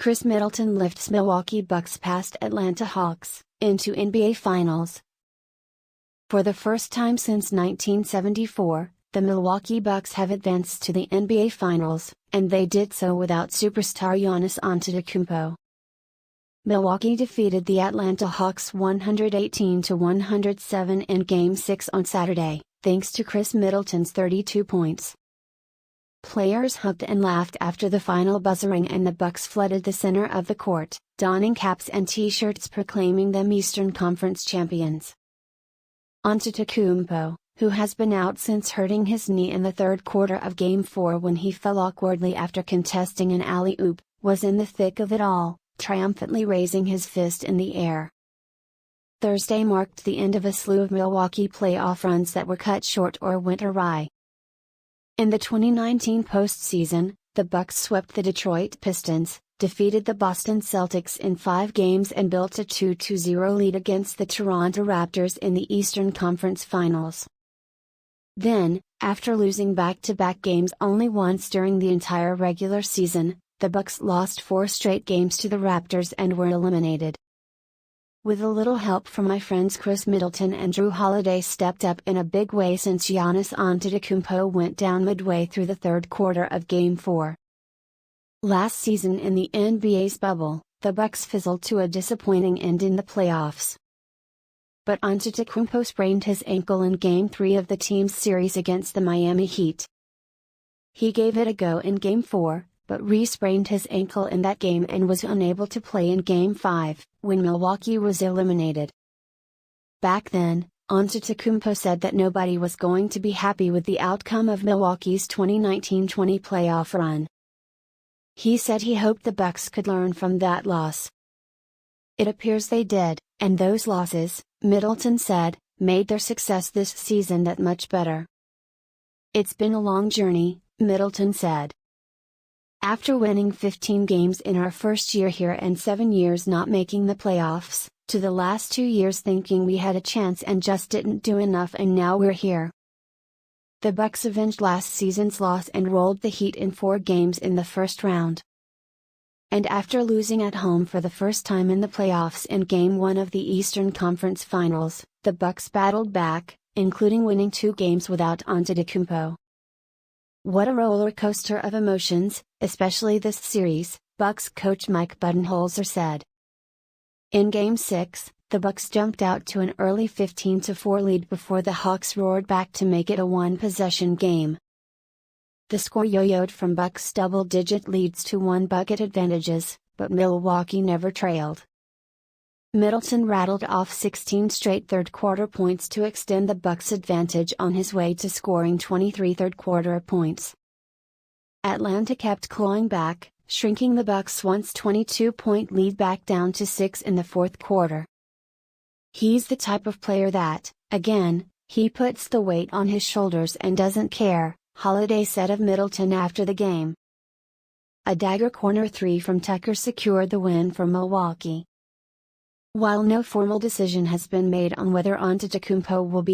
Khris Middleton lifts Milwaukee Bucks past Atlanta Hawks, into NBA Finals. For the first time since 1974, the Milwaukee Bucks have advanced to the NBA Finals, and they did so without superstar Giannis Antetokounmpo. Milwaukee defeated the Atlanta Hawks 118-107 in Game 6 on Saturday, thanks to Khris Middleton's 32 points. Players hugged and laughed after the final buzzer rang and the Bucks flooded the center of the court, donning caps and t-shirts proclaiming them Eastern Conference champions. Antetokounmpo, who has been out since hurting his knee in the third quarter of Game 4 when he fell awkwardly after contesting an alley-oop, was in the thick of it all, triumphantly raising his fist in the air. Thursday marked the end of a slew of Milwaukee playoff runs that were cut short or went awry. In the 2019 postseason, the Bucks swept the Detroit Pistons, defeated the Boston Celtics in 5 games and built a 2-0 lead against the Toronto Raptors in the Eastern Conference Finals. Then, after losing back-to-back games only once during the entire regular season, the Bucks lost 4 straight games to the Raptors and were eliminated. With a little help from my friends Khris Middleton and Jrue Holiday stepped up in a big way since Giannis Antetokounmpo went down midway through the third quarter of Game 4. Last season in the NBA's bubble, the Bucks fizzled to a disappointing end in the playoffs. But Antetokounmpo sprained his ankle in Game 3 of the team's series against the Miami Heat. He gave it a go in Game 4, but re-sprained his ankle in that game and was unable to play in Game 5, when Milwaukee was eliminated. Back then, Antetokounmpo said that nobody was going to be happy with the outcome of Milwaukee's 2019-20 playoff run. He said he hoped the Bucks could learn from that loss. It appears they did, and those losses, Middleton said, made their success this season that much better. It's been a long journey, Middleton said. After winning 15 games in our first year here and 7 years not making the playoffs, to the last 2 years thinking we had a chance and just didn't do enough and now we're here. The Bucks avenged last season's loss and rolled the Heat in 4 games in the first round. And after losing at home for the first time in the playoffs in Game 1 of the Eastern Conference Finals, the Bucks battled back, including winning 2 games without Antetokounmpo. What a roller coaster of emotions, especially this series, Bucks coach Mike Budenholzer said. In Game 6, the Bucks jumped out to an early 15-4 lead before the Hawks roared back to make it a one-possession game. The score yo-yoed from Bucks double-digit leads to 1-bucket advantages, but Milwaukee never trailed. Middleton rattled off 16 straight third-quarter points to extend the Bucks' advantage on his way to scoring 23 third-quarter points. Atlanta kept clawing back, shrinking the Bucks' once 22-point lead back down to 6 in the fourth quarter. He's the type of player that, again, he puts the weight on his shoulders and doesn't care, Holiday said of Middleton after the game. A dagger corner 3 from Tucker secured the win for Milwaukee. While no formal decision has been made on whether Antetokounmpo will be